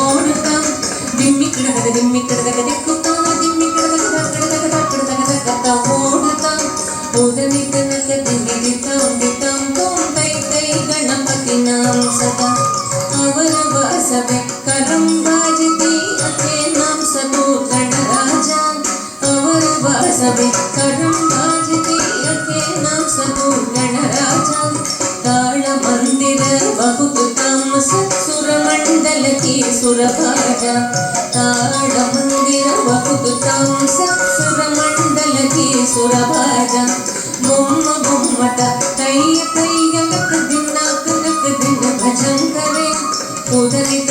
ఓడుతాం దిమ్మిక్కడ దిక్కుతాం దిమ్మిక్కడ ఓడుతాం ఉదని కనక దిగితాం తై గణపతి నాम सदा अवर वासवे करम बाजती अके नाम सबो गणराजा अवर वासवे करम बाजती अके नाम सबो गणराजा ताल मंदिर बहुत तामस सुर मंडल की सुरभाजा ताल मंदिर बहुत तामस सुर मंडल की सुरभाजा बोम बोमट तैय तैय नक दिन भजन करे उदरित